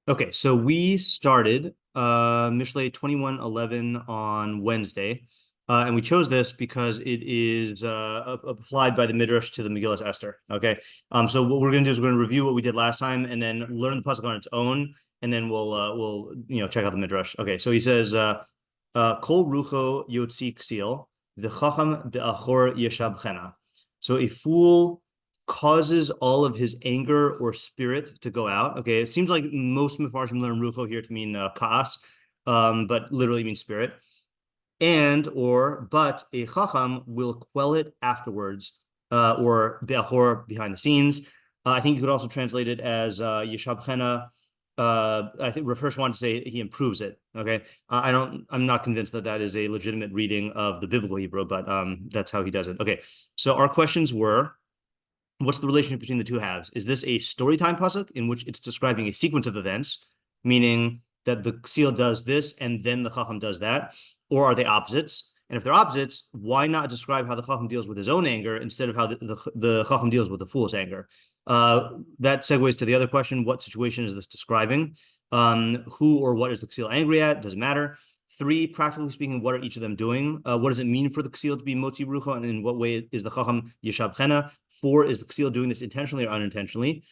Okay, so we started Mishlei 21:11 on Wednesday, and we chose this because it is applied by the midrash to the Megilas Esther. Okay, so what we're going to do is we're going to review what we did last time, and then learn the pasuk on its own, and then we'll check out the midrash. Okay, so he says, "Kol rucho yotzi ksil, v'chacham be'achor yeshab chena." So a fool causes all of his anger or spirit to go out. Okay, it seems like most Mefarshim learn rucho here to mean kaas, but literally means spirit. But a chacham will quell it afterwards, or be'achor, behind the scenes. I think you could also translate it as yeshab chena. I think Rav Hirsch wanted to say he improves it. Okay, I'm not convinced that is a legitimate reading of the biblical Hebrew, but that's how he does it. Okay, so our questions were: what's the relationship between the two halves? Is this a storytime pasuk in which it's describing a sequence of events, meaning that the Ksil does this and then the Chacham does that, or are they opposites? And if they're opposites, why not describe how the Chacham deals with his own anger instead of how the Chacham deals with the fool's anger? That segues to the other question: what situation is this describing? Who or what is the Ksil angry at? Doesn't matter. 3, practically speaking, what are each of them doing? What does it mean for the Ksil to be motzi rucha, and in what way is the Chacham yeshab chena? 4, is the Ksil doing this intentionally or unintentionally?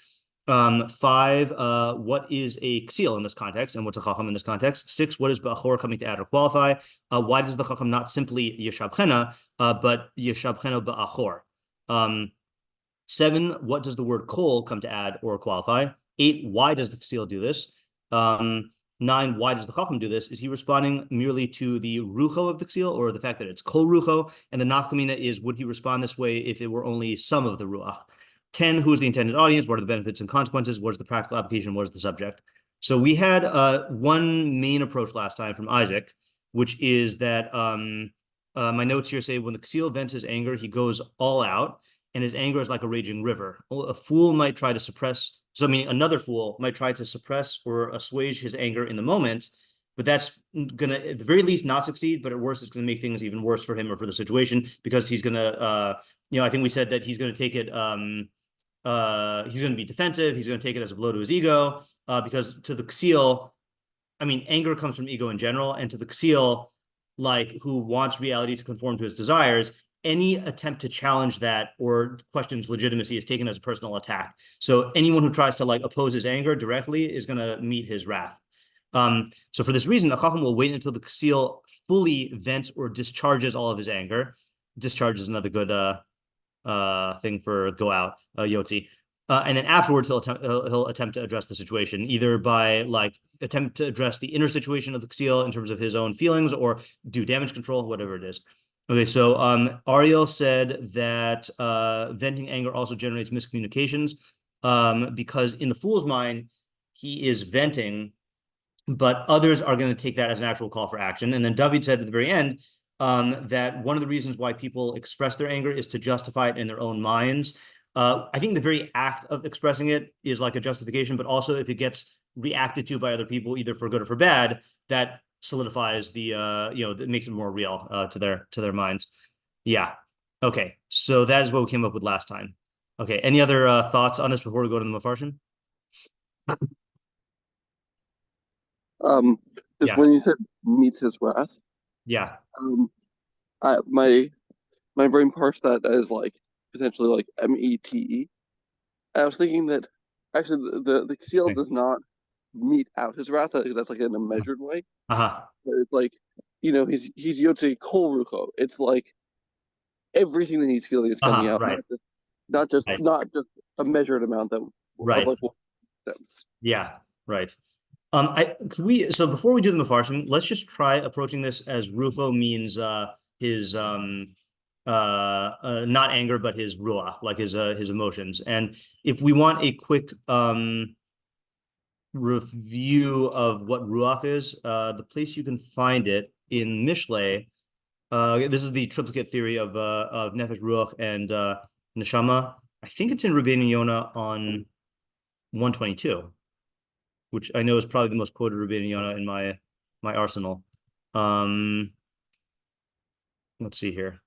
5, what is a Ksil in this context, and what's a Chacham in this context? 6, what is Ba'achor coming to add or qualify? Why does the Chacham not simply yeshab chena, but yeshab chena Ba'achor? 7, what does the word kol come to add or qualify? 8, why does the Ksil do this? 9, why does the Chacham do this? Is he responding merely to the rucho of the Ksil, or the fact that it's kol rucho? And the nafkamina is, would he respond this way if it were only some of the ruach? 10, who is the intended audience? What are the benefits and consequences? What is the practical application? What is the subject? So we had one main approach last time from Isaac, which is that my notes here say when the Ksil vents his anger, he goes all out, and his anger is like a raging river. A fool might try to suppress, so meaning another fool might try to suppress or assuage his anger in the moment, but that's going to, at the very least, not succeed, but at worst, it's going to make things even worse for him or for the situation, because he's going to, I think we said that he's going to take it, he's going to be defensive, he's going to take it as a blow to his ego, because to the Ksil, I mean, anger comes from ego in general, and to the Ksil, like, who wants reality to conform to his desires, any attempt to challenge that or questions legitimacy is taken as a personal attack. So anyone who tries to oppose his anger directly is going to meet his wrath. So for this reason, the Chacham will wait until the Ksil fully vents or discharges all of his anger. Discharge is another good thing for go out, Yotzi. And then afterwards, he'll attempt to address the situation, either by attempt to address the inner situation of the Ksil in terms of his own feelings, or do damage control, whatever it is. Okay, so Ariel said that venting anger also generates miscommunications, because in the fool's mind, he is venting, but others are going to take that as an actual call for action. And then David said at the very end that one of the reasons why people express their anger is to justify it in their own minds. I think the very act of expressing it is like a justification, but also if it gets reacted to by other people, either for good or for bad, that solidifies the that makes it more real to their minds. Yeah. Okay. So that is what we came up with last time. Okay. Any other thoughts on this before we go to the Mefarshim? When you said meets his wrath, my brain parsed that as potentially METE. I was thinking that actually the Ksil does not mete out his wrath, because that's in a measured way. But it's he's Yotze Kol Rucho. It's everything that he's feeling is coming out, right. not just a measured amount that right. Yeah, right. So before we do the Mefarshim, let's just try approaching this as Rucho means his not anger, but his ruach, his emotions. And if we want a quick review of what ruach is, the place you can find it in Mishlei, this is the triplicate theory of nefesh, ruach, and neshama. I think it's in Rabbeinu Yonah on 122, which I know is probably the most quoted Rabbeinu Yonah in my arsenal. Let's see here.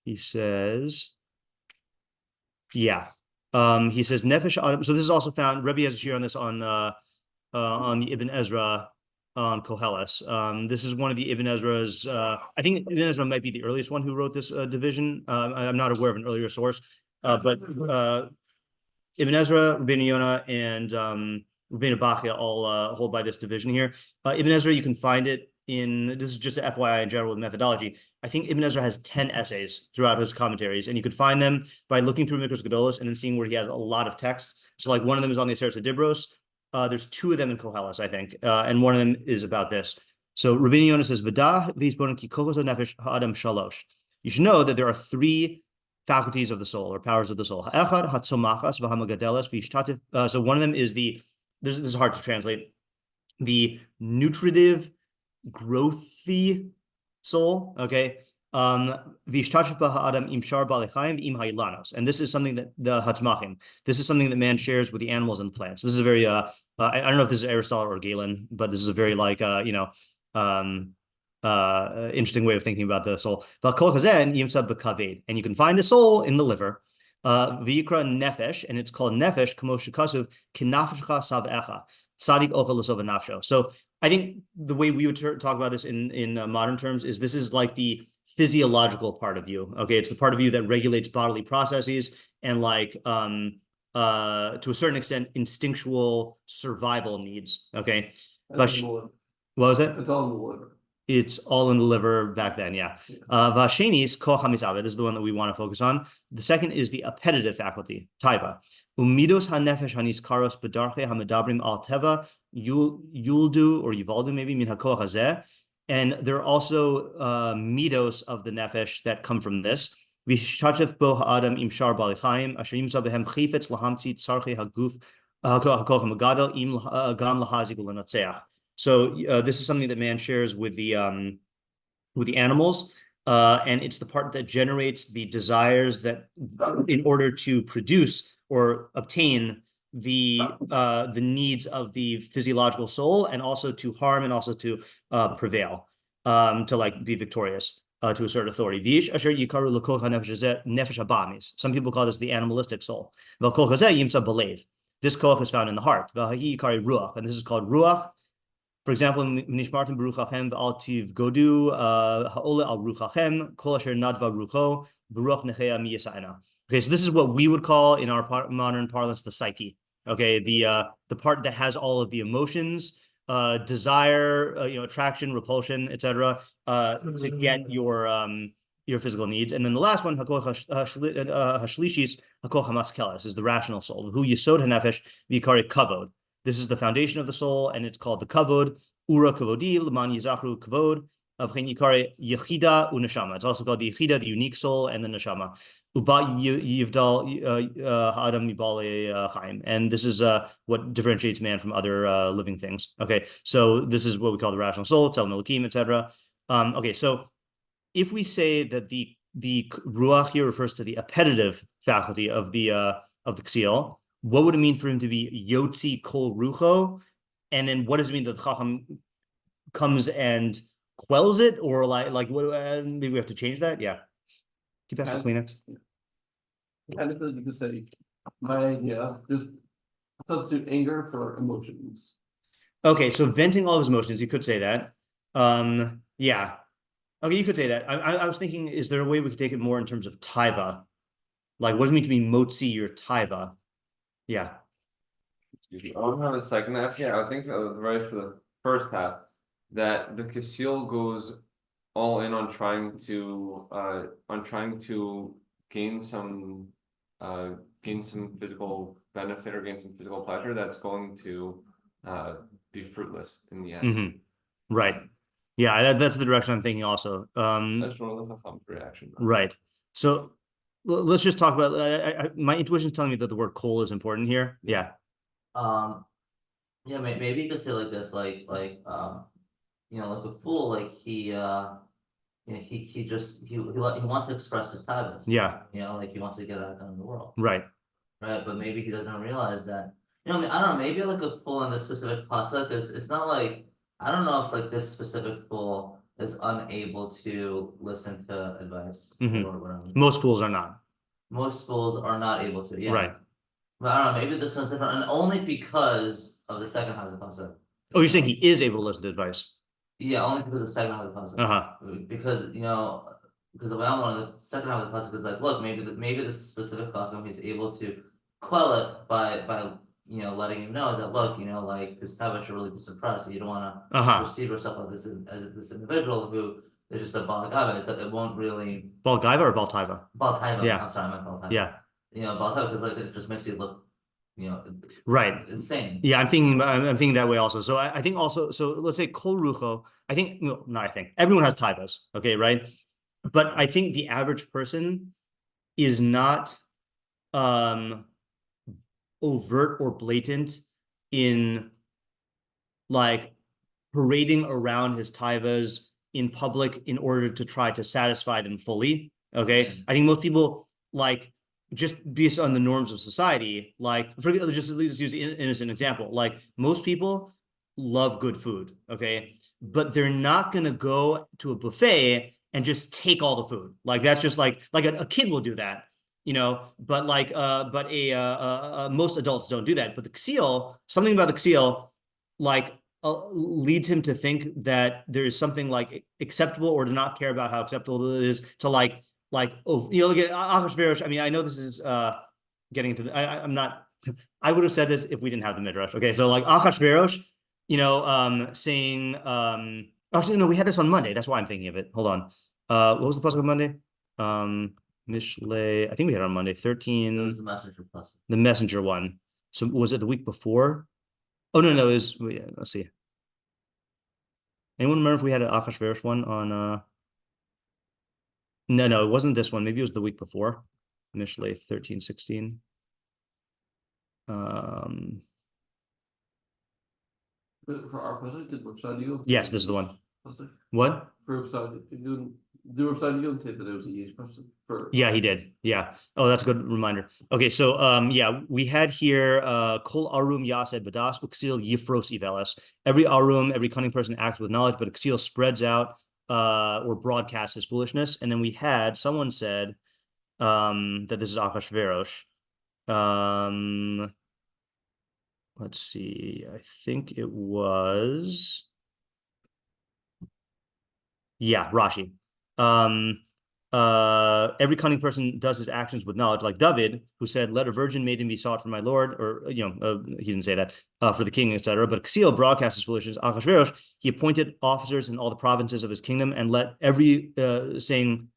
He says, he says nefesh adam. So this is also found. Rebbe has a shiur on this on on the Ibn Ezra on Koheles. This is one of the Ibn Ezra's. I think Ibn Ezra might be the earliest one who wrote this division. I'm not aware of an earlier source, but Ibn Ezra, Rabbeinu Yonah, and Rabbeinu Bachya all hold by this division here. Ibn Ezra, you can find it in, this is just a FYI in general with methodology. I think Ibn Ezra has 10 essays throughout his commentaries, and you could find them by looking through Mikros Gedolos and then seeing where he has a lot of text. So like one of them is on the Aseret Dibros. There's two of them in Koheles, I think, and one of them is about this. So Rabbeinu Yonah says, "V'dah v'yisbonen ki kochos nefesh ha'adam shalosh." You should know that there are three faculties of the soul or powers of the soul. Ha'echad hatzomachas v'hamagadeles v'yishtatif. So one of them is this is hard to translate, the nutritive, growthy soul. Okay. And this is something that the hatzmachim, this is something that man shares with the animals and the plants. This is a very I don't know if this is Aristotle or Galen, but this is a very like interesting way of thinking about the soul. And you can find the soul in the liver. V'yikra nefesh, and it's called nefesh, k'mo shekasuv kinafeshcha sav'echa sadik ochel l'sova nafsho. So I think the way we would talk about this in modern terms is this is like the physiological part of you. Okay, it's the part of you that regulates bodily processes and like to a certain extent instinctual survival needs. Okay, but what was it? It's all in the liver. It's all in the liver back then, yeah. Vasheni is koch hamisave. This is the one that we want to focus on. The second is the appetitive faculty, taiva. Umidos hanefesh haniskaros bedarche hamadabrim al teva yuldu or yivaldu maybe min hakoach hazeh. And there are also midos of the nefesh that come from this. Vishtachef bo ha'adam im shar balichaim asher yimsa behem chifetz lahamtzi tzarche haguf hakoach hamagadol im gam lahazik ulenotzeach. So this is something that man shares with the animals, and it's the part that generates the desires that, in order to produce or obtain the needs of the physiological soul, and also to harm and also to prevail, to like be victorious, to assert authority. Vish asher yikaru l'kocha nefesh habamis. Some people call this the animalistic soul. Vel kol chazeh yimtza b'leiv. This koch is found in the heart. Vel hahi yikari ruach, and this is called ruach. For example, Nishmartim Baruchachem v'altiv godu ha'ole al ruchachem kol asher nadva rucho baruch nechea miyasa'ena. Okay, so this is what we would call in our modern parlance the psyche. Okay, the part that has all of the emotions, desire, attraction, repulsion, etc., to get your physical needs. And then the last one, hakoch hashlishis hakoch hamaskeles, is the rational soul. Who yisod hanefesh v'ikari kavod. This is the foundation of the soul, and it's called the kavod, ura kavodi, l'man yizachru kavod, of yikare yechida uneshama. It's also called the yechida, the unique soul, and the neshama. Uba yivdal ha'adam mibale chaim. And this is what differentiates man from other living things. Okay, so this is what we call the rational soul, tel melukim, etc. Okay, so if we say that the ruach here refers to the appetitive faculty of the Ksil, what would it mean for him to be yotzi kol rucho? And then what does it mean that the Chacham comes and quells it? Or like what? Maybe we have to change that? Yeah. Keep asking Kleenex. Kind of you could say, my idea, just substitute anger for emotions. Okay, so venting all of his emotions, you could say that. Yeah. Okay, you could say that. I was thinking, is there a way we could take it more in terms of taiva? Like, what does it mean to be motzi your taiva? Yeah. I don't have a second half. Yeah, I think right for the first half that the Ksil goes all in on trying to gain some physical benefit or gain some physical pleasure that's going to be fruitless in the end. Mm-hmm. Right. Yeah, that's the direction I'm thinking also. That's one of the Chacham's reaction. Right. So let's just talk about. My intuition is telling me that the word "kol" is important here. Yeah. Yeah, maybe you could say like this, like a fool, like he wants to express his talents. Yeah. Like he wants to get out in the world. Right. Right, but maybe he doesn't realize that. I don't know. Maybe like a fool in this specific pasuk is. It's not like, I don't know if like this specific fool is unable to listen to advice or whatever. Most fools are not. Most fools are not able to. Yeah. Right. But I don't know. Maybe this one's different, and only because of the second half of the pasuk. Oh, you're saying he is able to listen to advice? Yeah, only because of the second half of the pasuk. Because because the way I'm on the second half of the pasuk is like, look, maybe this specific chacham he's able to quell it by letting him know that, look, like this tava should really be suppressed. You don't want to perceive yourself as this individual who is just a balagava. It won't really Balgaiva or Baltaiva? Baltaiva. Yeah. I'm sorry, I meant Baltaiva. Yeah. Baltaiva, because like it just makes you look right, insane. Yeah, I'm thinking that way also. So I think also, so let's say kol rucho. I think everyone has taivas, okay, right? But I think the average person is not overt or blatant in like parading around his taivas in public in order to try to satisfy them fully. Okay, I think most people like just based on the norms of society, like just let's use an innocent example. Like most people love good food, okay, but they're not gonna go to a buffet and just take all the food. Like that's just like a kid will do that, but like most adults don't do that. But the Ksil, something about the Ksil, like leads him to think that there is something like acceptable or to not care about how acceptable it is to look at Achashverosh. I mean, I know this is getting into I'm not. I would have said this if we didn't have the midrash. Okay, so like Achashverosh, saying actually no, we had this on Monday. That's why I'm thinking of it. Hold on. What was the pasuk of Monday? Mishlei. I think we had it on Monday. 13. It was the messenger pasuk. The messenger one. So was it the week before? Oh no, it was. Let's see. Anyone remember if we had an Achashverosh one on? No, it wasn't this one. Maybe it was the week before. Mishlei 13:16. For our pasuk, did Rav yes, this is the one. Pasuk? What? For Rav did Rav say that it was a Yesh pasuk? Yeah, he did. Yeah. Oh, that's a good reminder. Okay, so yeah, we had here Kol Arum Yased Badas Ksil Yifros Iveles. Every Arum, every cunning person acts with knowledge, but Ksil spreads out or broadcasts his foolishness. And then we had someone said that this is Achashverosh. Let's see. I think it was Rashi. Every cunning person does his actions with knowledge, like David, who said, "Let a virgin maiden be sought for my Lord," or he didn't say that for the king, etc. But Ksil broadcast his foolishness. Achashverosh, he appointed officers in all the provinces of his kingdom, and let every virgin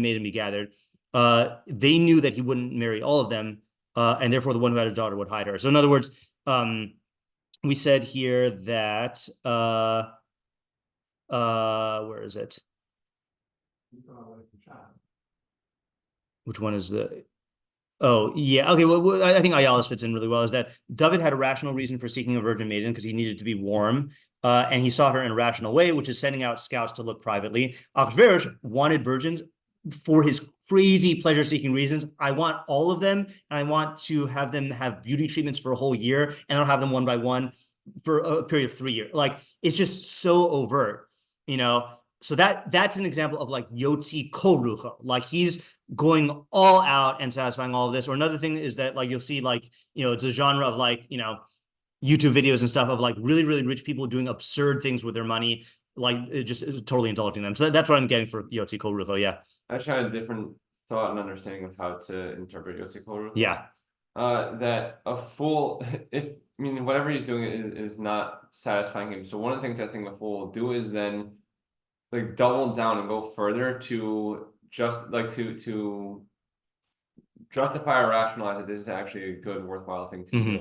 maiden be gathered. They knew that he wouldn't marry all of them, and therefore the one who had a daughter would hide her. So in other words, we said here that where is it? Which one is the? Oh, yeah. Okay. Well, I think Ayalis fits in really well. Is that David had a rational reason for seeking a virgin maiden because he needed to be warm, and he sought her in a rational way, which is sending out scouts to look privately. Achashverosh wanted virgins for his crazy pleasure-seeking reasons. I want all of them, and I want to have them have beauty treatments for a whole year, and I'll have them one by one for a period of 3 years. Like it's just so overt, So that's an example of like Yotzi Korucha, like he's going all out and satisfying all of this. Or another thing is that like you'll see like, it's a genre of like, YouTube videos and stuff of like really, really rich people doing absurd things with their money, like just totally indulging them. So that's what I'm getting for Yotzi Korucha. Yeah. I actually had a different thought and understanding of how to interpret Yotzi Korucha. Yeah. That a fool, whatever he's doing is not satisfying him. So one of the things I think a fool will do is then like double down and go further to just like to justify or rationalize that this is actually a good, worthwhile thing to do.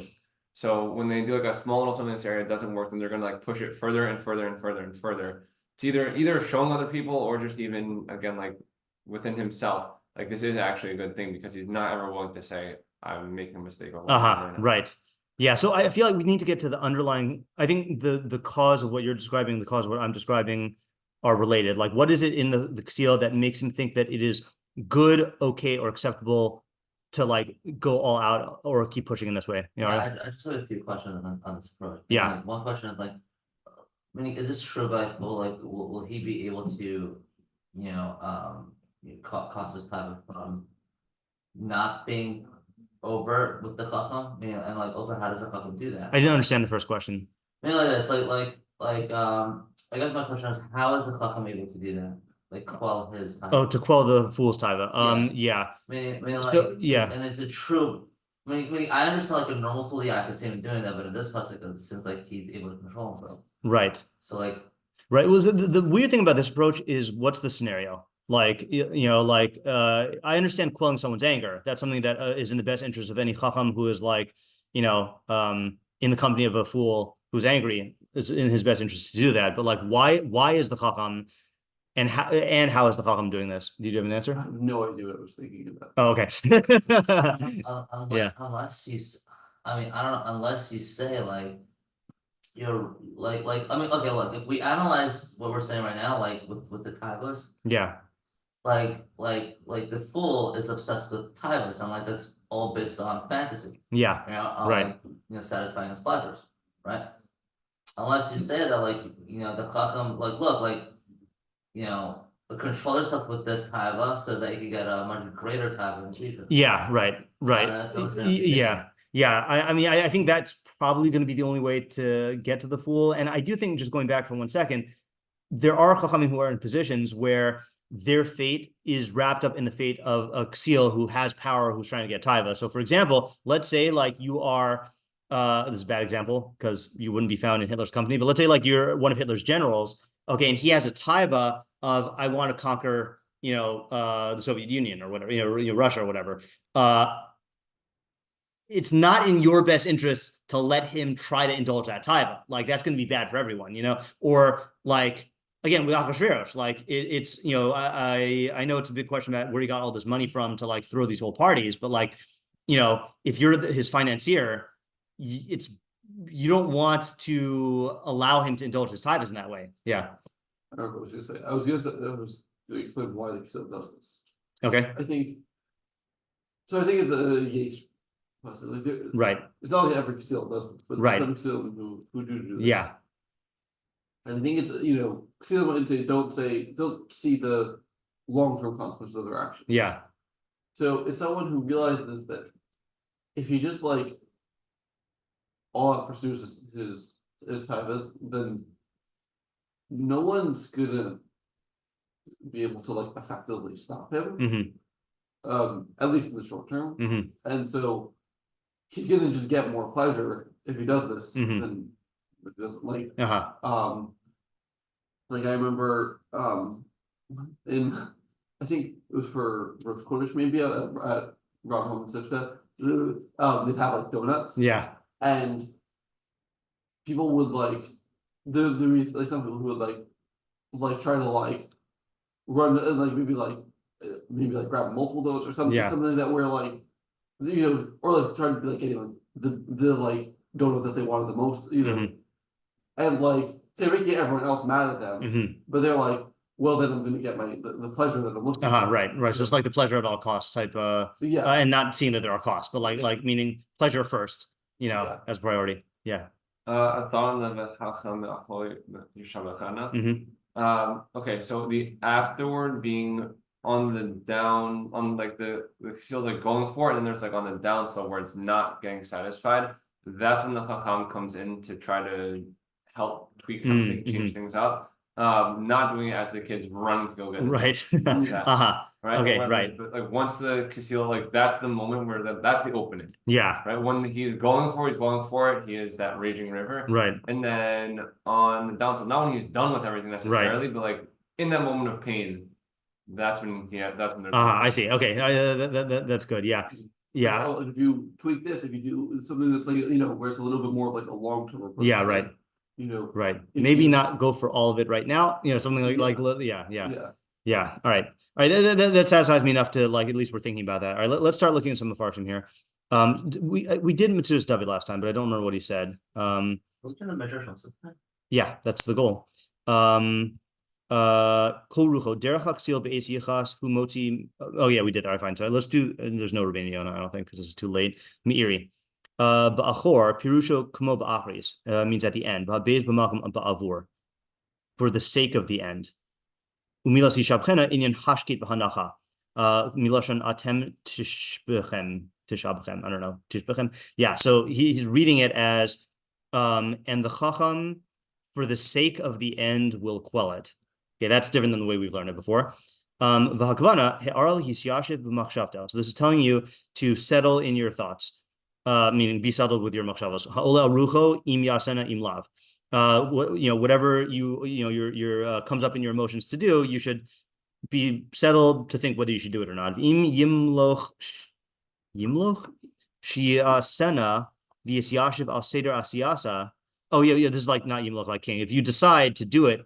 So when they do like a small little something in this area, it doesn't work, then they're gonna like push it further and further and further and further. To either showing other people or just even again like within himself, like this is actually a good thing because he's not ever willing to say I'm making a mistake. Right. Yeah. So I feel like we need to get to the underlying. I think the cause of what you're describing, the cause of what I'm describing, are related. Like, what is it in the Ksil that makes him think that it is good, okay, or acceptable to like go all out or keep pushing in this way? I just have a few questions on this approach. Yeah. Like, one question is like, is this true by full? Like, will he be able to, cause this type of not being overt with the Chacham? And like also how does the Chacham do that? I didn't understand the first question. Like this, I guess my question is, how is the Chacham able to do that? Like quell his time? Oh, to quell the fool's taiva. Yeah. So, yeah. And is it true? I understand like a normal fool, I can see him doing that, but in this pasuk, it seems like he's able to control himself. Right. So like. Right. Well, the weird thing about this approach is what's the scenario? Like, I understand quelling someone's anger. That's something that is in the best interest of any chacham who is like, in the company of a fool who's angry. It's in his best interest to do that. But like, why is the chacham and how is the chacham doing this? Do you have an answer? I have no idea what I was thinking about. Oh, okay. Unless you, I don't know, unless you say like, you're okay, look, if we analyze what we're saying right now, like with the taivas, yeah, like the fool is obsessed with taivas, and like that's all based on fantasy. Yeah, right. Satisfying his pleasures, right? Unless you say that, like, the chacham, like, look, like, control yourself with this taiva so that you can get a much greater taiva in the future. Yeah, right. Yeah. I think that's probably going to be the only way to get to the fool. And I do think, just going back for 1 second, there are chachamim who are in positions where their fate is wrapped up in the fate of a Ksil who has power, who's trying to get taiva. So, for example, let's say like you are, this is a bad example because you wouldn't be found in Hitler's company, but let's say like you're one of Hitler's generals, okay, and he has a taiva of, I want to conquer, the Soviet Union or whatever, Russia or whatever. It's not in your best interest to let him try to indulge that taiva. Like, that's going to be bad for everyone, or like, again, with Achashverosh, like it's, I know it's a big question about where he got all this money from to like throw these whole parties, but like, if you're his financier, you don't want to allow him to indulge his taivas in that way. Yeah. I don't know what I was going to say. I was going to explain why the Ksil does this. Okay. I think it's a yesh. Right. It's not like every Ksil does this, but right. Some Ksil who do this. Yeah. And I think it's, Ksil don't see the long-term consequences of their actions. Yeah. So it's someone who realizes that if he just like all out pursues his taivas, then no one's gonna be able to like effectively stop him. At least in the short term. And so he's gonna just get more pleasure if he does this than if he doesn't. Like I remember in, I think it was for Rosh Chodesh maybe at Rambam and Substack, they'd have like donuts. Yeah. And people would like like some people who would like try to like run and like maybe grab multiple donuts or something, something that were like, or like try to be like getting like the like donut that they wanted the most, and like they're making everyone else mad at them, but they're like, well, then I'm going to get the pleasure that I'm looking for. Right. So it's like the pleasure at all costs type, and not seeing that there are costs, but like meaning pleasure first, as priority. Yeah. Okay, so the afterward being on the down, on like the Ksil like going for it, and there's like on the down slope where it's not getting satisfied. That's when the Chacham comes in to try to help tweak something, change things up. Not doing it as the kids run to go get it. Right. Right. Okay. But, right. But like once the Ksil, like that's the moment where that's the opening. Yeah. Right. When he's going for it. He is that raging river. Right. And then on the downside, not when he's done with everything necessarily, but like in that moment of pain, that's when they're. I see. Okay. That's good. Yeah. Yeah. Well, if you tweak this, if you do something that's like, where it's a little bit more of like a long-term approach. Yeah. Right. Right. Maybe not go for all of it right now. Something like yeah. All right. That satisfies me enough to like, at least we're thinking about that. All right. Let's start looking at some of the farshim here. We did Metzudas David last time, but I don't remember what he said. Yeah, that's the goal. Oh yeah, we did that. I find so. Let's do. There's no Rabbeinu Yonah, I don't think, because it's too late. Meiri. Ba'achor pirusho kamo ba'achris means at the end. Ba'beis b'makom ba'avur, for the sake of the end. Umilas yishabchena inyan hashkit v'hanacha. Miloshan atem tishbechem. Tisha B'Chem. I don't know. Tish B'Chem. Yeah. So he's reading it as, and the Chacham, for the sake of the end, will quell it. Okay, that's different than the way we've learned it before. V'hakvana he'aral hisyashiv b'machshavta. So this is telling you to settle in your thoughts, meaning be settled with your machshavos. Ha'ola rucho im yasena im lav. Whatever your comes up in your emotions to do, you should be settled to think whether you should do it or not. Im yimloch shiasena v'yisyashiv al seder asiyasa. Oh yeah, this is like not yimloch like king. If you decide to do it,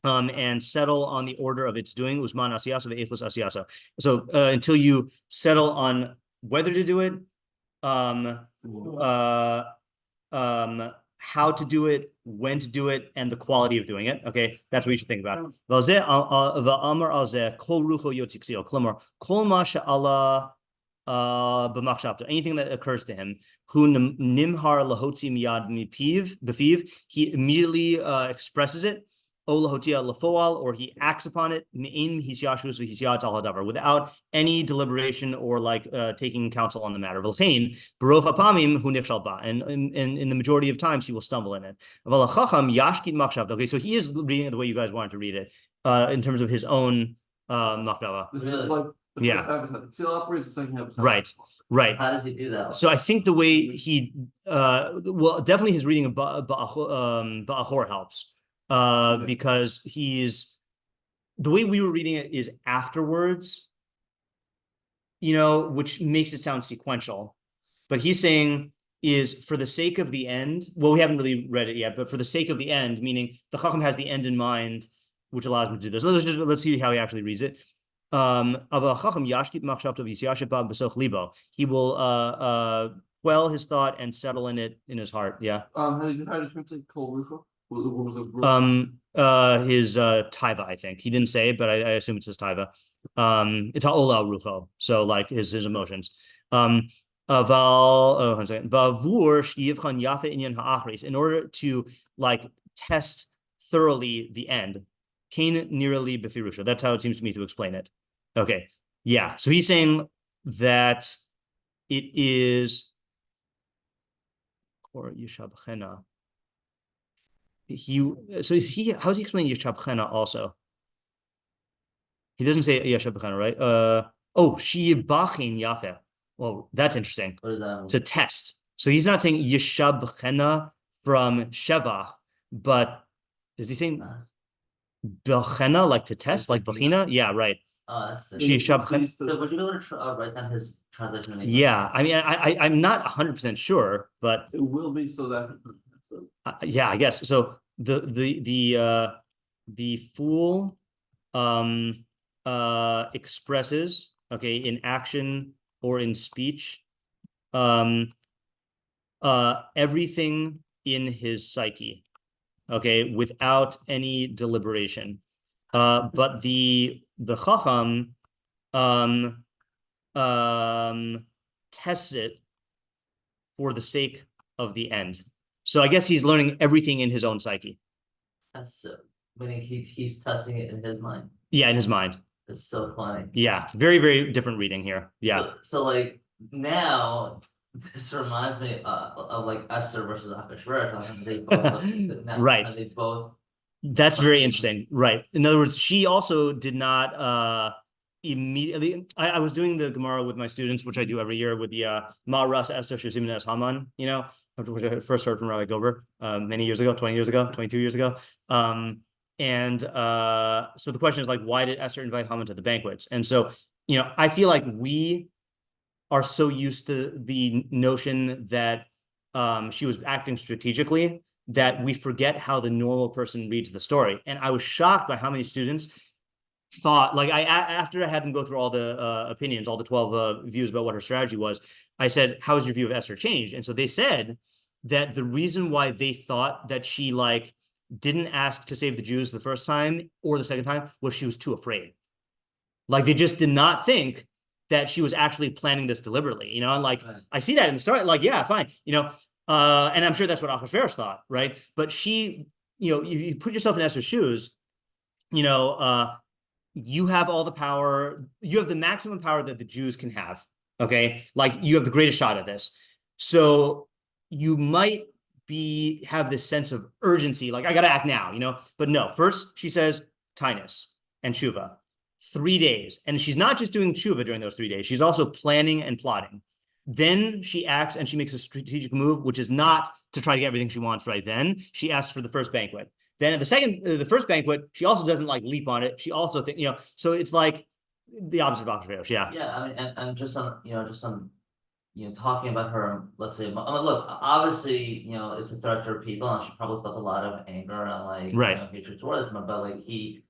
and settle on the order of its doing, Usman asiyasa ve'echus asiyasa. So until you settle on whether to do it, how to do it, when to do it, and the quality of doing it. Okay, that's what you should think about. Anything that occurs to him, he immediately expresses it, or he acts upon it without any deliberation or like taking counsel on the matter. And in the majority of times he will stumble in it. Okay, so he is reading it the way you guys wanted to read it, in terms of his own machshava. Yeah. Right. How does he do that? So I think the way he, definitely his reading of Ba'achor helps. Because the way we were reading it is afterwards, which makes it sound sequential. But he's saying is for the sake of the end. Well, we haven't really read it yet, but for the sake of the end, meaning the Chacham has the end in mind, which allows him to do this. Let's see how he actually reads it. He will quell his thought and settle in it in his heart. Yeah. How do you translate kol rucho? His taiva, I think he didn't say it, but I assume it's his taiva. It's ha'ola rucho, so like his emotions. In order to like test thoroughly the end, that's how it seems to me to explain it. Okay, yeah. So he's saying that it is or yishabchena. How's he explaining Yeshabchena also? He doesn't say Yeshabchena, right? Shiyibachin Yafeh. Well, that's interesting. What is that? To test. So he's not saying Yeshabchena from Shevach, but is he saying Belchena, like to test, like Bechina? Yeah, right. Oh, that's So would you be able to write down his translation? Yeah, I mean, I'm not 100% sure, but it will be so that. Yeah, I guess so. The fool expresses, okay, in action or in speech, everything in his psyche, okay, without any deliberation. But the Chacham tests it for the sake of the end. So I guess he's learning everything in his own psyche. That's meaning he's testing it in his mind. Yeah, in his mind. It's so funny. Yeah, very, very different reading here. Yeah. So like now, this reminds me of like Esther versus Achashverosh. They both right. They both. That's very interesting. Right. In other words, she also did not immediately. I was doing the Gemara with my students, which I do every year with the Megilas Esther Shusim as Haman, which I first heard from Rabbi Gober many years ago, 20 years ago, 22 years ago. So the question is like, why did Esther invite Haman to the banquets? And so, I feel like we are so used to the notion that she was acting strategically that we forget how the normal person reads the story. And I was shocked by how many students thought, like after I had them go through all the opinions, all the 12 views about what her strategy was, I said, how has your view of Esther changed? And so they said that the reason why they thought that she like didn't ask to save the Jews the first time or the second time was she was too afraid. Like they just did not think that she was actually planning this deliberately, and like, right. I see that in the story, like, yeah, fine, and I'm sure that's what Achashverosh thought, right? But she, you put yourself in Esther's shoes, you have all the power, you have the maximum power that the Jews can have, Okay, like you have the greatest shot at this. So you might have this sense of urgency, like I gotta act now, But no, first she says tinus and tshuva, 3 days. And she's not just doing tshuva during those 3 days, she's also planning and plotting. Then she acts and she makes a strategic move, which is not to try to get everything she wants right then. She asks for the first banquet. Then at the first banquet, she also doesn't like leap on it. She also thinks, so it's like the opposite of Achashverosh, yeah. Yeah, I mean, and just on, talking about her, let's say, look, obviously, it's a threat to her people, and she probably felt a lot of anger and like, right. Hatred towards him, but like she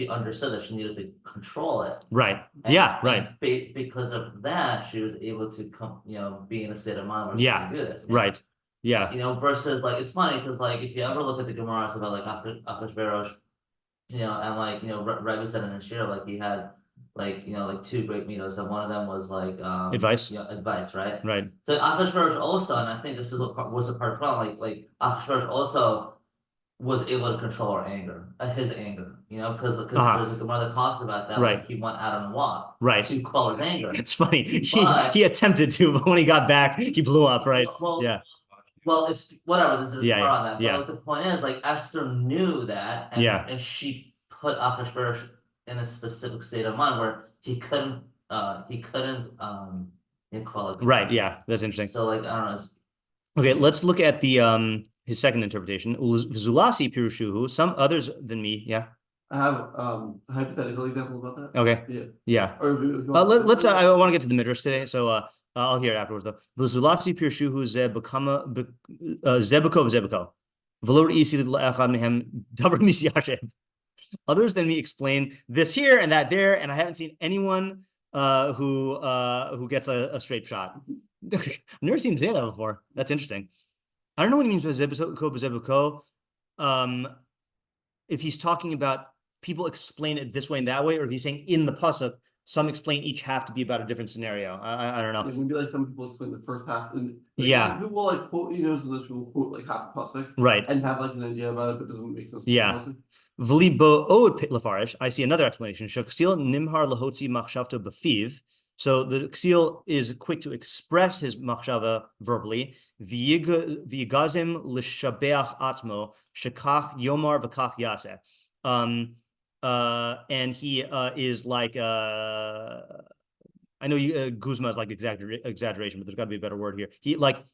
understood that she needed to control it. Right. And, right. Because of that, she was able to be in a state of mind where she could do this. Right. Yeah. Versus like, it's funny because like, if you ever look at the Gemaras about like Achashverosh, and like, Rebbe said in his shiur, like he had like, like 2 great mitos, and one of them was like, advice. Advice, right? Right. So Achashverosh also, and I think this was a part of the problem, like Achashverosh also was able to control her anger, his anger, because there's the one that talks about that, right. Like he went out on a walk, right, to quell his anger. It's funny. He attempted to, but when he got back, he blew up, right? Well, it's whatever. There's more on that. But yeah. like, the point is, like Esther knew that, and she put Achashverosh in a specific state of mind where he couldn't quell it. Right. Yeah, that's interesting. So like, I don't know. Okay, let's look at the his second interpretation. Zulasi pirushuhu. Some others than me. Yeah. I have a hypothetical example about that. Okay. Yeah. Or let's. I want to get to the midrash today, so I'll hear it afterwards though. Zulasi pirushuhu zebukama zebukov zebukov. Velor isi le'echad mehem davar misyashem. Others than me explain this here and that there, and I haven't seen anyone who gets a straight shot. I've never seen him say that before. That's interesting. I don't know what he means by zebuko. If he's talking about people explain it this way and that way, or if he's saying in the pasuk, some explain each half to be about a different scenario. I don't know. It would be like some people explain the first half, and people like quote, so those people quote like half the pasuk, right, and have like an idea about it, but doesn't make sense. Yeah. V'libo od lefarish. I see another explanation. Ksil nimhar lahotzi machshavto b'fiv. So the Ksil is quick to express his machshava verbally. V'yigazim l'shabeach atmo shekach yomar v'kach yaseh. And he is like I know Guzma is like exaggeration, but there's got to be a better word here. He like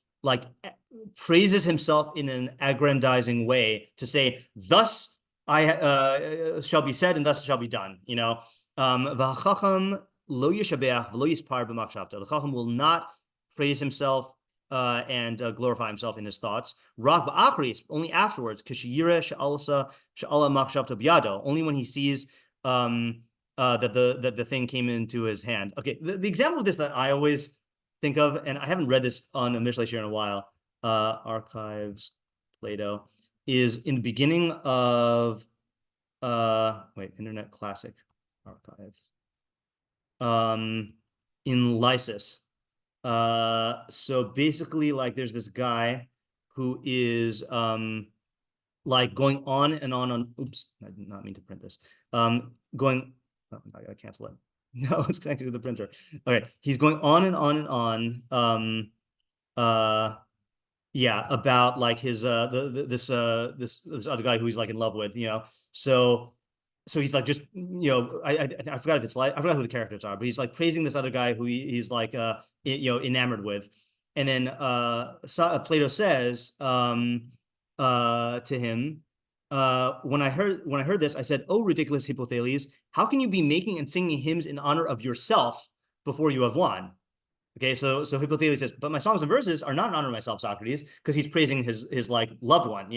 praises himself in an aggrandizing way to say, "Thus I shall be said, and thus shall be done." V'chacham lo yishabeach v'lo yispar b'machshavto. The Chacham will not praise himself and glorify himself in his thoughts. Rak ba'achris, only afterwards. Kishiyira sha'ala machshavto b'yado. Only when he sees that the thing came into his hand. Okay, the example of this that I always think of, and I haven't read this on a Mishlei shiur in a while, archives, Plato, is in the beginning of Internet Classic Archive. In Lysis. So basically, like, there's this guy who is like going on and on. Oops, I did not mean to print this. Going. Oh, I gotta cancel it. No, it's connected to the printer. Okay, he's going on and on and on. Yeah, about like his this other guy who he's like in love with, So he's like just I forgot if it's like I forgot who the characters are, but he's like praising this other guy who he's like enamored with, and then Plato says to him, when I heard this, I said, "Oh, ridiculous Hippothales, how can you be making and singing hymns in honor of yourself before you have won?" Okay, so Hippothales says, "But my songs and verses are not in honor of myself, Socrates," because he's praising his like loved one,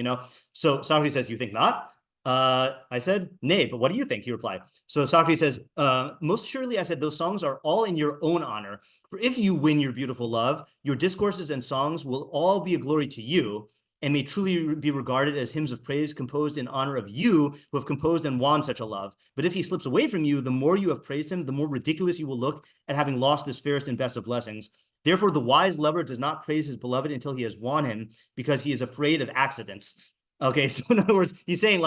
So Socrates says, "You think not?" I said, "Nay, but what do you think?" He replied. So Socrates says, "Most surely," I said, "those songs are all in your own honor. For if you win your beautiful love, your discourses and songs will all be a glory to you, and may truly be regarded as hymns of praise composed in honor of you who have composed and won such a love. But if he slips away from you, the more you have praised him, the more ridiculous you will look at having lost this fairest and best of blessings. Therefore, the wise lover does not praise his beloved until he has won him, because he is afraid of accidents." Okay, so in other words, he's saying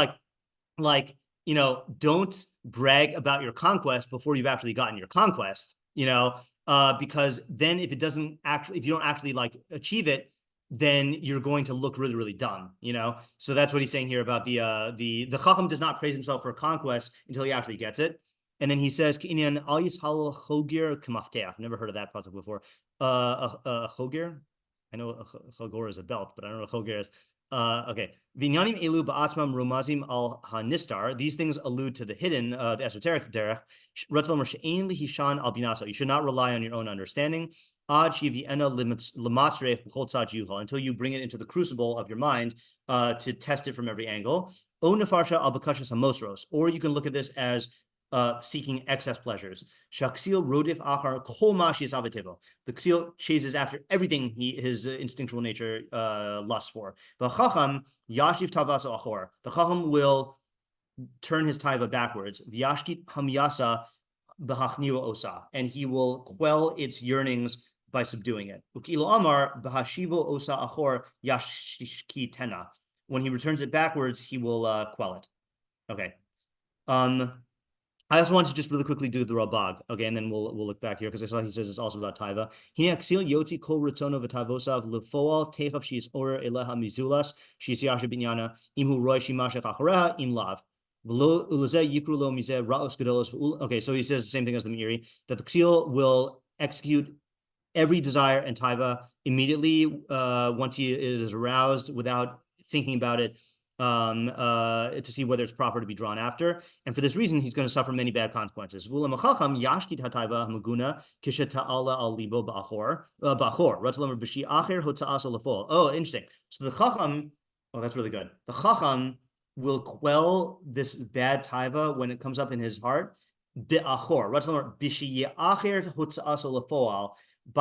don't brag about your conquest before you've actually gotten your conquest, because then if you don't actually like achieve it, then you're going to look really, really dumb, So that's what he's saying here about the Chacham does not praise himself for conquest until he actually gets it. And then he says, "Never heard of that pasuk before. Chogir? I know a chogor is a belt, but I don't know what chogir is. Okay. Vinyanim elu ba'atzmam rumazim al hanistar. These things allude to the hidden, the esoteric derech. Ratzlam she'ein lihishan al binasa. You should not rely on your own understanding. Until you bring it into the crucible of your mind to test it from every angle. Or you can look at this as seeking excess pleasures. Ksil rodif achar kol ma she'esav teva. The Ksil chases after everything his instinctual nature lusts for. The Chacham yashiv tavaso achor. The Chacham will turn his taiva backwards. Vyashkit hamyasa b'hachniu osa, and he will quell its yearnings by subduing it. Ukilo amar b'hashivo osa achor yashki tena. When he returns it backwards, he will quell it. Okay. I also want to just really quickly do the Rabag, okay, and then we'll look back here because I saw he says it's also about taiva. Hine Ksil yoti kol retono v'tavosav lefoal techav sheis orer eleha mizulas sheis yasha binyana imhu roy shimashach achareha im lav. Okay, so he says the same thing as the Meiri, that the Ksil will execute every desire and taiva immediately once it is aroused without thinking about it, to see whether it's proper to be drawn after. And for this reason, he's going to suffer many bad consequences. Oh, interesting. So the Chacham, that's really good. The Chacham will quell this bad taiva when it comes up in his heart by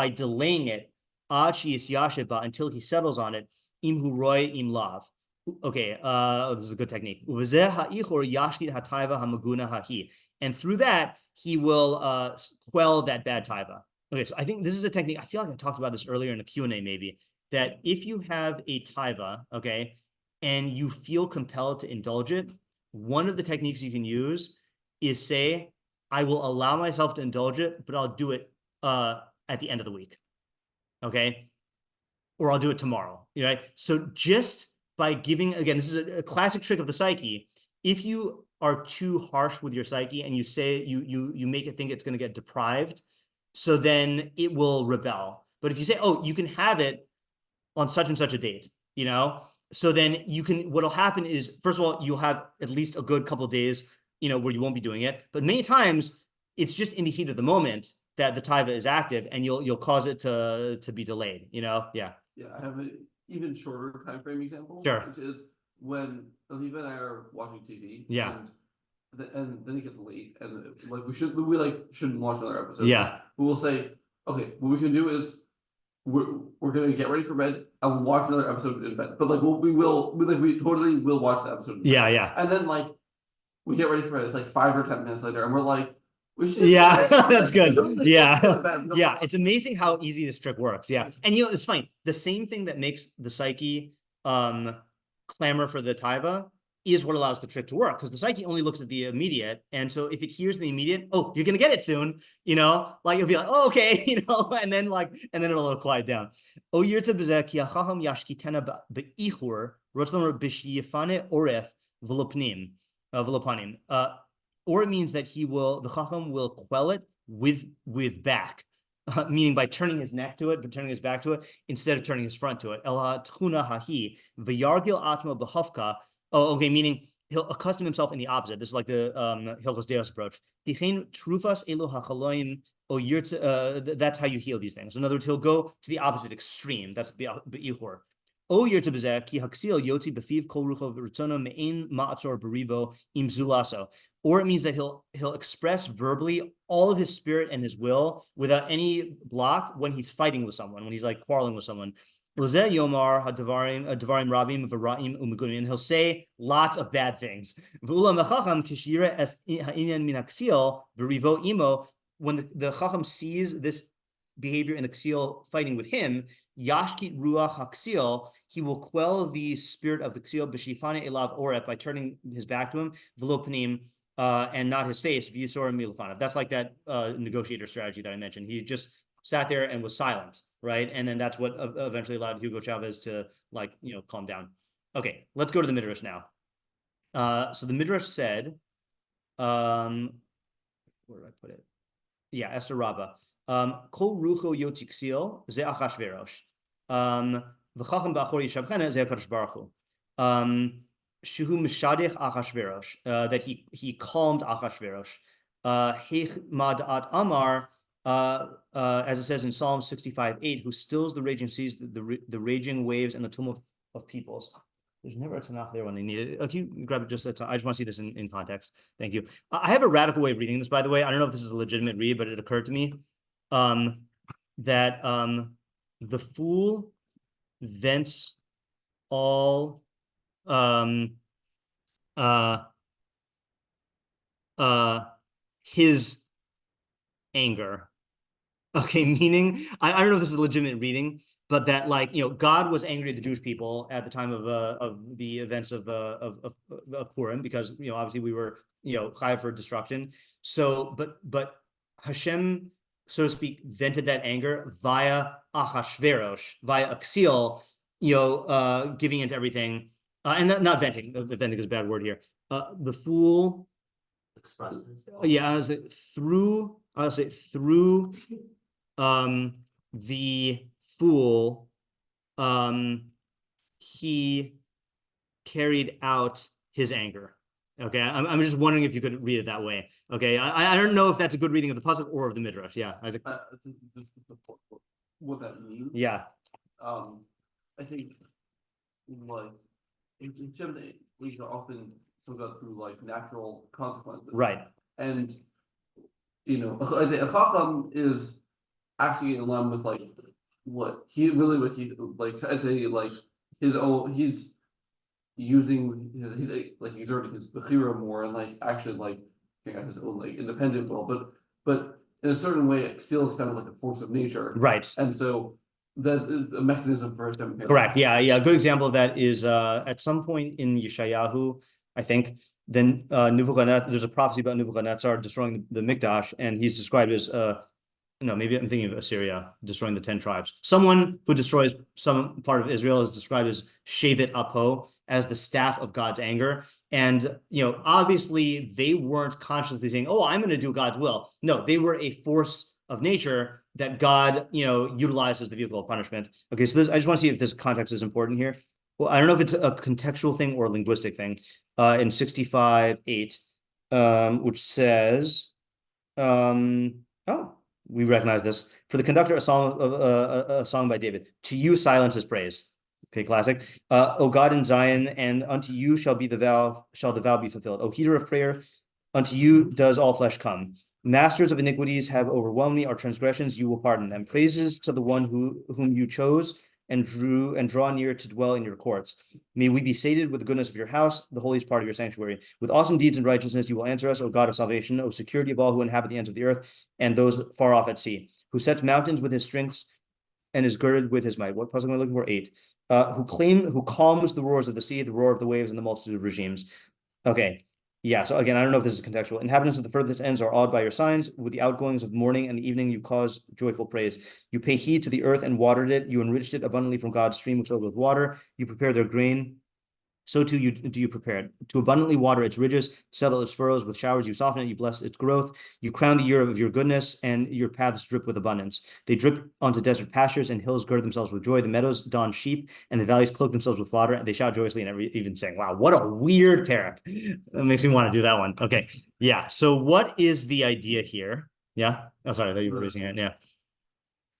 delaying it until he settles on it. Imhu roy im lav. Okay, this is a good technique. And through that, he will quell that bad taiva. Okay, so I think this is a technique. I feel like I talked about this earlier in a Q&A maybe, that if you have a taiva, okay, and you feel compelled to indulge it, one of the techniques you can use is say, I will allow myself to indulge it, but I'll do it at the end of the week, okay? Or I'll do it tomorrow, right? So just by giving, again, this is a classic trick of the psyche. If you are too harsh with your psyche and you say, you make it think it's going to get deprived, so then it will rebel. But if you say, oh, you can have it on such and such a date, so then you can, what'll happen is, first of all, you'll have at least a good couple of days, where you won't be doing it. But many times it's just in the heat of the moment that the taiva is active and you'll cause it to be delayed, Yeah. Yeah, I have an even shorter time frame example. Sure. Which is when Aviva and I are watching TV. Yeah. And then it gets late and we shouldn't watch another episode. Yeah. But we'll say, okay, what we can do is we're gonna get ready for bed and we'll watch another episode in bed. But we totally will watch the episode. Yeah, yeah. And then we get ready for bed. It's 5 or 10 minutes later, and we're like, we should. Yeah, that's good. Yeah, yeah. It's amazing how easy this trick works. Yeah, and it's funny. The same thing that makes the psyche clamor for the taiva is what allows the trick to work, because the psyche only looks at the immediate, and so if it hears the immediate, oh, you're gonna get it soon, it'll be like, oh, okay, and then it'll quiet down. Oh, yirta b'zeh ki hachacham yashkitena be'ichur rotzlomer b'shiyifane oref v'lopanim. Or it means that the Chacham will quell it with back, meaning by turning his neck to it, but turning his back to it, instead of turning his front to it. Ela tchuna hahi v'yargil atma b'hafka. Oh, okay, meaning he'll accustom himself in the opposite. This is like the Hilchos Deos approach. Trufas elo hachaloim. That's how you heal these things. In other words, he'll go to the opposite extreme. That's be'ichur. Or it means that he'll express verbally all of his spirit and his will without any block when he's fighting with someone, when he's quarreling with someone. And he'll say lots of bad things. When the Chacham sees this behavior in the Ksil fighting with him, Yashkit Ruach HaKsil, he will quell the spirit of the Ksil b'shifane elav orep by turning his back to him, v'lo panim, and not his face. That's like that negotiator strategy that I mentioned. He just sat there and was silent, right? And then that's what eventually allowed Hugo Chavez to calm down. Okay, let's go to the midrash now. So the midrash said, where did I put it? Yeah, Esther Rabbah. Kol rucho yotzi Ksil ze Achashverosh. V'chacham ba'achor yishabchena ze HaKadosh Baruch Hu. Shuhu mishadich Achashverosh. That he calmed Achashverosh. Heich mad'at Amar. As it says in Psalm 65:8, who stills the raging seas, the raging waves, and the tumult of peoples. There's never a Tanakh there when they need it. Can you grab it just I just want to see this in context. Thank you. I have a radical way of reading this, by the way. I don't know if this is a legitimate read, but it occurred to me that the fool vents all his anger. Okay, meaning I don't know if this is a legitimate reading, but that God was angry at the Jewish people at the time of the events of Purim, because obviously we were chayav for destruction. So but Hashem, so to speak, vented that anger via Achashverosh, via Ksil, giving into everything, and not venting. Venting is a bad word here. The fool Expresses. Yeah, I'll say through the fool, he carried out his anger. Okay, I'm just wondering if you could read it that way. Okay, I don't know if that's a good reading of the pasuk or of the midrash. Yeah, Isaac. What that means? Yeah. I think in Gemini, we often go through natural consequences. Right. And I'd say a chacham is acting in line with what he I'd say his own, he's using he's exerting his bechira more and actually figuring out his own independent will, but in a certain way Ksil is kind of like a force of nature, Right. and so that's a mechanism for him. Correct. Yeah. A good example of that is at some point in Yeshayahu, I think. Then there's a prophecy about Nebuchadnezzar destroying the Mikdash, and he's described as no, maybe I'm thinking of Assyria destroying the 10 tribes. Someone who destroys some part of Israel is described as Shevet Apo, as the staff of God's anger. And obviously they weren't consciously saying, "Oh, I'm going to do God's will." No, they were a force of nature that God utilized as the vehicle of punishment. Okay, so I just want to see if this context is important here. Well, I don't know if it's a contextual thing or a linguistic thing. In 65:8, which says, we recognize this. For the conductor, a song by David. To you, silence is praise. Okay, classic. O God in Zion, and unto you shall the vow be fulfilled. O heater of prayer, unto you does all flesh come. Masters of iniquities have overwhelmed me. Our transgressions, you will pardon them. Praises to the one whom you chose and draw near to dwell in your courts. May we be sated with the goodness of your house, the holiest part of your sanctuary. With awesome deeds and righteousness, you will answer us, O God of salvation, O security of all who inhabit the ends of the earth, and those far off at sea, who sets mountains with his strength and is girded with his might. What pasuk am I looking for? 8. Who calms the roars of the sea, the roar of the waves, and the multitude of regimes. Okay. Yeah, so again, I don't know if this is contextual. Inhabitants of the furthest ends are awed by your signs. With the outgoings of morning and evening, you cause joyful praise. You pay heed to the earth and watered it. You enriched it abundantly from God's stream, which filled with water. You prepare their grain. So too do you prepare it. To abundantly water its ridges, settle its furrows with showers. You soften it, you bless its growth. You crown the year of your goodness, and your paths drip with abundance. They drip onto desert pastures, and hills gird themselves with joy. The meadows don sheep, and the valleys cloak themselves with water. And they shout joyously, and even saying, "Wow, what a weird parak." That makes me want to do that one. Okay, yeah. So what is the idea here? Yeah. Oh, sorry, I thought you were raising it. Yeah.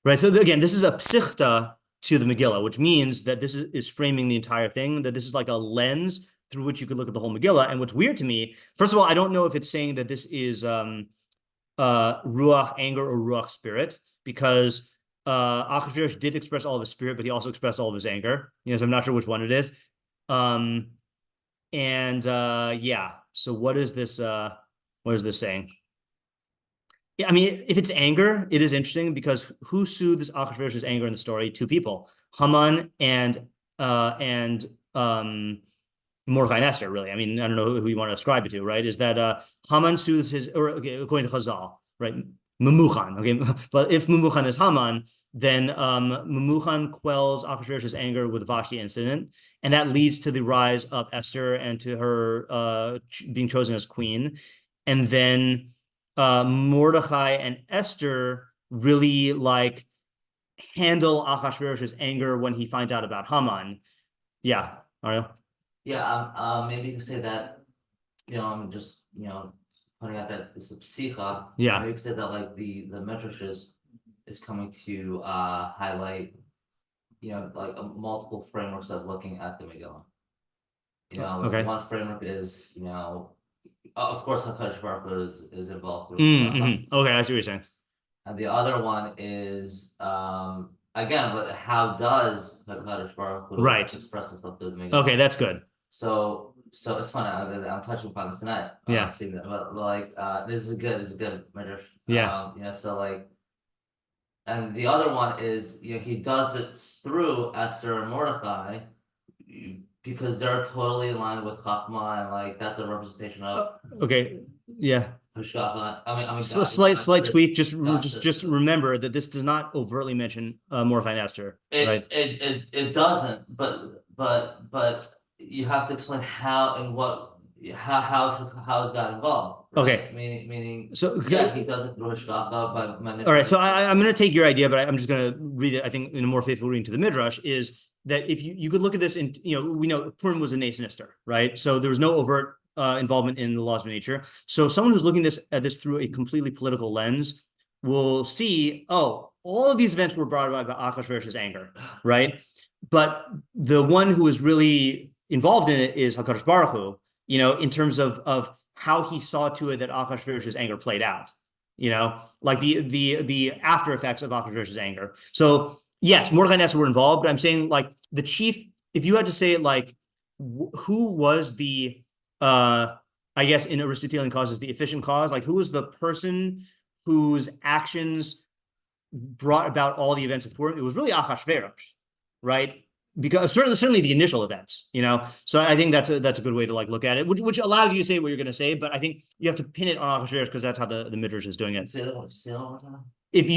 Right. So again, this is a psichta to the Megillah, which means that this is framing the entire thing, that this is like a lens through which you could look at the whole Megillah. And what's weird to me, first of all, I don't know if it's saying that this is ruach anger or ruach spirit, because Achashverosh did express all of his spirit, but he also expressed all of his anger. So I'm not sure which one it is. Yeah. So what is this saying? Yeah, I mean, if it's anger, it is interesting, because who soothes Achashverosh's anger in the story? Two people, Haman and Mordechai and Esther, really. I mean, I don't know who you want to ascribe it to, right? Is that Haman soothes his, or okay, according to Chazal, right? Memuchan, okay, but if Memuchan is Haman, then Memuchan quells Achashverosh's anger with the Vashti incident, and that leads to the rise of Esther and to her being chosen as queen. And then Mordechai and Esther really like handle Achashverosh's anger when he finds out about Haman. Yeah, Ariel? Yeah, maybe you could say that, I'm just, pointing out that it's the psicha. Yeah. Maybe you could say that like the midrash is coming to highlight, like multiple frameworks of looking at the Megillah. Okay. One framework is, of course, HaKadosh Baruch Hu is involved through Okay, I see what you're saying. And the other one is, again, but how does HaKadosh Baruch Hu express himself through the Megillah? Okay, that's good. So it's funny. I'm touching upon this tonight. Yeah. But like, this is good midrash. Yeah. So like, and the other one is, he does it through Esther and Mordechai because they're totally aligned with Chachma, and like that's a representation of. Okay. Yeah. Machshavah. I mean, slight tweak. Just remember that this does not overtly mention Mordechai and Esther. Right. It doesn't. But you have to explain how and what how is God involved. Right? Okay. Meaning. So he does it through Hashgacha by manipulating. All right. So I'm going to take your idea, but I'm just going to read it. I think in a more faithful reading to the midrash is that if you could look at this and we know Purim was a nascent Esther, right? So there was no overt involvement in the laws of nature. So someone who's looking at this through a completely political lens will see, all of these events were brought about by Achashverosh's anger, right? But the one who is really involved in it is HaKadosh Baruch Hu, in terms of how he saw to it that Achashverosh's anger played out, like the after effects of Achashverosh's anger. So yes, Mordechai and Esther were involved, but I'm saying like the chief, if you had to say like who was the I guess in Aristotelian causes, the efficient cause, like who was the person whose actions brought about all the events of Purim? It was really Achashverosh, right? Because certainly the initial events, So I think that's a good way to like look at it, which allows you to say what you're going to say, but I think you have to pin it on Achashverosh because that's how the midrash is doing it. If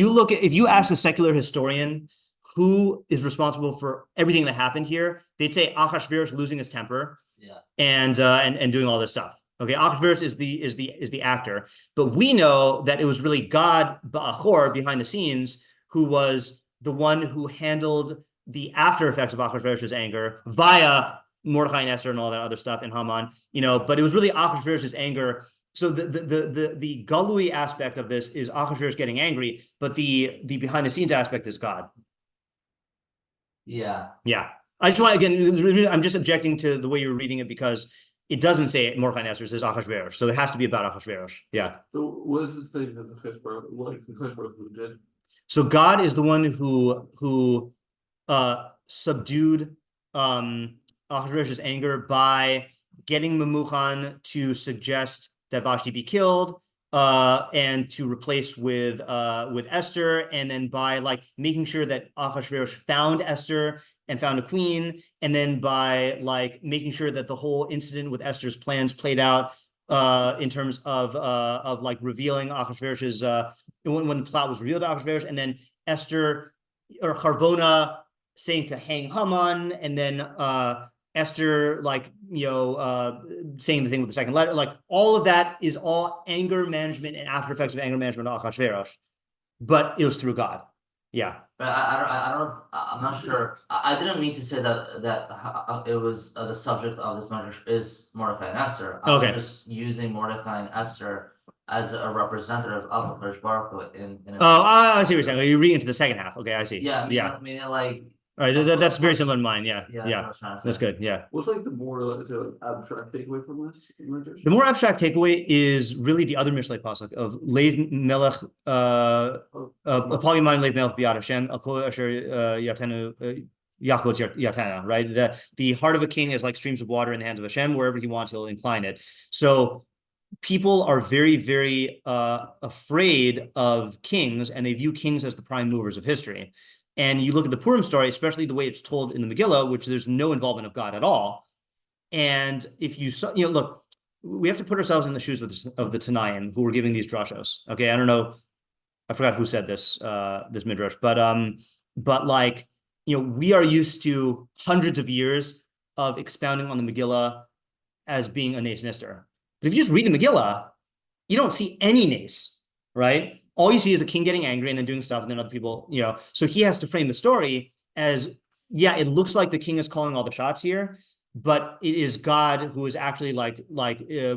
you ask a secular historian who is responsible for everything that happened here, they'd say Achashverosh losing his temper. Yeah. And doing all this stuff. Okay, Achashverosh is the actor, but we know that it was really God Ba'achor behind the scenes who was the one who handled the after effects of Achashverosh's anger via Mordechai and Esther and all that other stuff in Haman. But it was really Achashverosh's anger. So the Galui aspect of this is Achashverosh getting angry, but the behind the scenes aspect is God. Yeah. Yeah. I just want, again, I'm just objecting to the way you're reading it because it doesn't say Mordechai and Esther, it says Achashverosh. So it has to be about Achashverosh. Yeah. So what does it say that the Cheshbon, who did? So God is the one who subdued Achashverosh's anger by getting Memuchan to suggest that Vashti be killed, and to replace with Esther, and then by like making sure that Achashverosh found Esther and found a queen, and then by like making sure that the whole incident with Esther's plans played out in terms of like revealing Achashverosh's when the plot was revealed to Achashverosh, and then Esther or Charvona saying to hang Haman, and then Esther, like, saying the thing with the second letter, like all of that is all anger management and after effects of anger management of Achashverosh, but it was through God. Yeah. But I'm not sure. I didn't mean to say that it was the subject of this matter is Mordechai and Esther. I was just using Mordechai and Esther as a representative of HaKadosh Baruch Hu I see what you're saying. You're reading into the second half. Okay, I see. Yeah. Meaning like. All right, that's very similar to mine. Yeah. That's good. Yeah. What's like the more abstract takeaway from this? The more abstract takeaway is really the other Mishlei pasuk of Leiv Melech, Apol Yamayim Leiv Melech B'yad Hashem, Al Kol Asher Yatenu Yachbot Yatana. Right, the heart of a king is like streams of water in the hands of Hashem. Wherever he wants, he'll incline it. So people are very, very afraid of kings, and they view kings as the prime movers of history. And you look at the Purim story, especially the way it's told in the Megillah, which there's no involvement of God at all. And if you saw, look, we have to put ourselves in the shoes of the Tanaim who were giving these drashos. Okay, I don't know, I forgot who said this this midrash, but like, we are used to hundreds of years of expounding on the Megillah as being a nes nister. But if you just read the Megillah, you don't see any nes, right? All you see is a king getting angry and then doing stuff, and then other people, so he has to frame the story as, yeah, it looks like the king is calling all the shots here, but it is God who is actually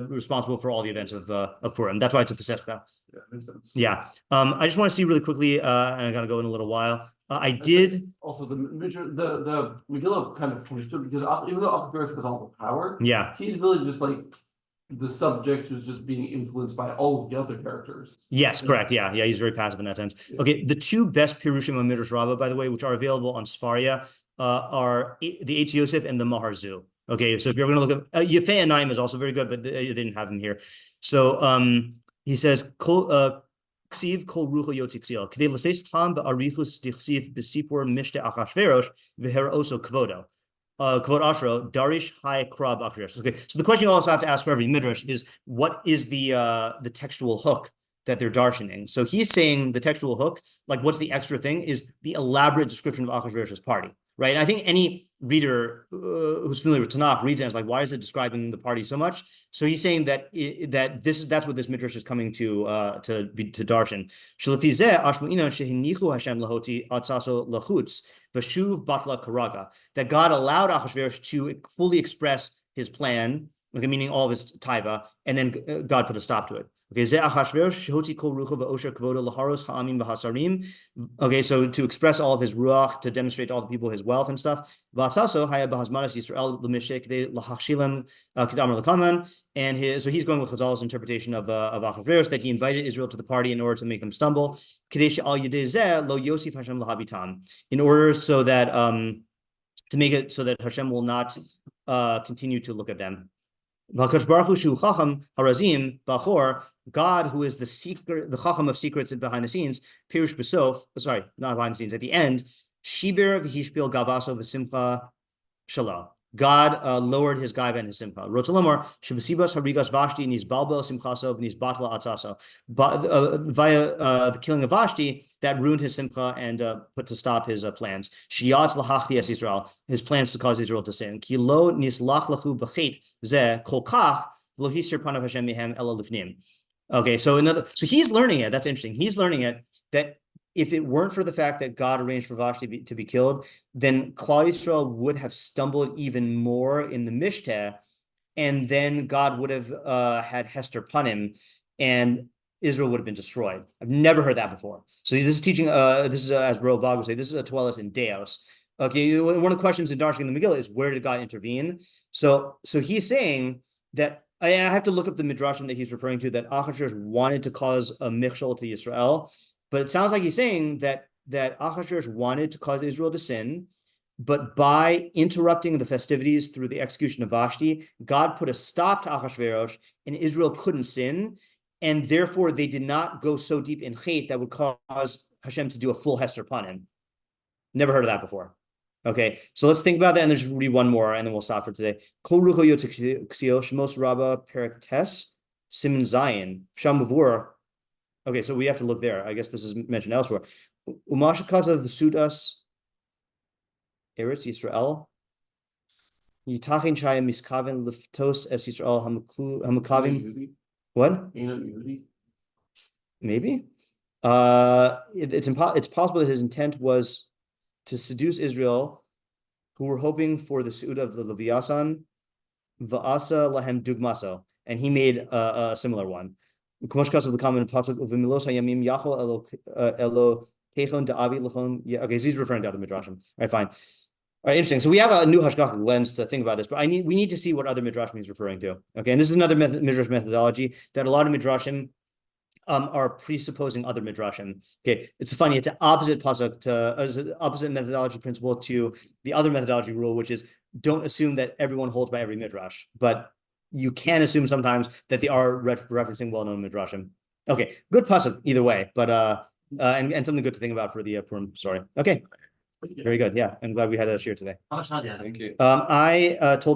responsible for all the events of Purim. That's why it's a pasuk. Yeah, makes sense. Yeah. I just want to see really quickly, and I gotta go in a little while. I did also the Megillah kind of understood, because even though Achashverosh has all the power, yeah. he's really just like the subject who's just being influenced by all of the other characters. Yes, correct. Yeah, he's very passive in that sense. Yeah. Okay, the two best Pirushim on Midrash Rabbah, by the way, which are available on Sfaria, are the Eitz Yosef and the Mahar Zu. Okay, so if you're going to look at Yefei Anayim is also very good, but they didn't have him here. So he says, Ksiv kol rucho yotzi ksil. K'dei l'seis tam ba'arichus dichsiv b'sipur mishte Achashverosh v'her oso kvodo. Kvod ashro darish hai krab Achashverosh. Okay, so the question you also have to ask for every midrash is, what is the textual hook that they're darshaning? So he's saying the textual hook, like what's the extra thing, is the elaborate description of Achashverosh's party. Right. And I think any reader who's familiar with Tanakh reads it and is like, why is it describing the party so much? So he's saying that that's what this midrash is coming to darshan. That God allowed Achashverosh to fully express his plan, okay, meaning all of his taiva, and then God put a stop to it. Okay, okay, so to express all of his ruach, to demonstrate to all the people his wealth and stuff. And so he's going with Chazal's interpretation of Achashverosh, that he invited Israel to the party in order to make them stumble, in order so that to make it so that Hashem will not continue to look at them. God, who is the secret, the Chacham of secrets and behind the scenes, Pirush Besof, sorry, not behind the scenes, at the end, Shibir v'hishpil gavaso v'simcha shalom. God lowered his gaiva and his simcha. Rotalamar shebesibas harigas Vashti nis balbel simchaso nis batla atzaso. Via the killing of Vashti, that ruined his simcha and put to stop his plans. Shiyatz lahachti es Israel, his plans to cause Israel to sin. Ki lo nislach lachu b'chet ze kol kach v'lo hisir panav Hashem mehem ela lifnim. Okay, so he's learning it. That's interesting. He's learning it that if it weren't for the fact that God arranged for Vashti to be killed, then Klal Yisrael would have stumbled even more in the Mishteh, and then God would have had Hester Panim, and Israel would have been destroyed. I've never heard that before. So this is teaching, this is, as Roel Bog would say, this is a Toelis in Deos. Okay, one of the questions in Darshing the Megillah is, where did God intervene? So he's saying that, I have to look up the midrashim that he's referring to, that Achashverosh wanted to cause a michshol to Yisrael. But it sounds like he's saying that Achashverosh wanted to cause Israel to sin, but by interrupting the festivities through the execution of Vashti, God put a stop to Achashverosh, and Israel couldn't sin, and therefore they did not go so deep in hate that would cause Hashem to do a full Hester upon him. Never heard of that before. Okay, so let's think about that, and then just read one more, and then we'll stop for today. Kol rucho yotzi ksil shemos Rabbah perek tes siman zayin sham mavur. Okay, so we have to look there. I guess this is mentioned elsewhere. Umashakata v'sudas Eretz Yisrael. Yitachin chaya miskaven liftos es Yisrael hamakavim. What? Maybe. It's possible that his intent was to seduce Israel, who were hoping for the suit of the Leviathan, va'asa lahem dugmaso, and he made a similar one. Okay, so he's referring to other midrashim. All right, fine. All right, interesting. So we have a new hashgacha lens to think about this, but we need to see what other midrashim he's referring to. Okay, and this is another midrash methodology that a lot of midrashim are presupposing other midrashim. Okay, it's funny. It's an opposite pasuk to opposite methodology principle to the other methodology rule, which is don't assume that everyone holds by every midrash, but you can assume sometimes that they are referencing well-known midrashim. Okay, good pasuk either way, but and something good to think about for the Purim story. Okay, very good. Yeah, I'm glad we had a shiur today. How much time do you have? Thank you. I told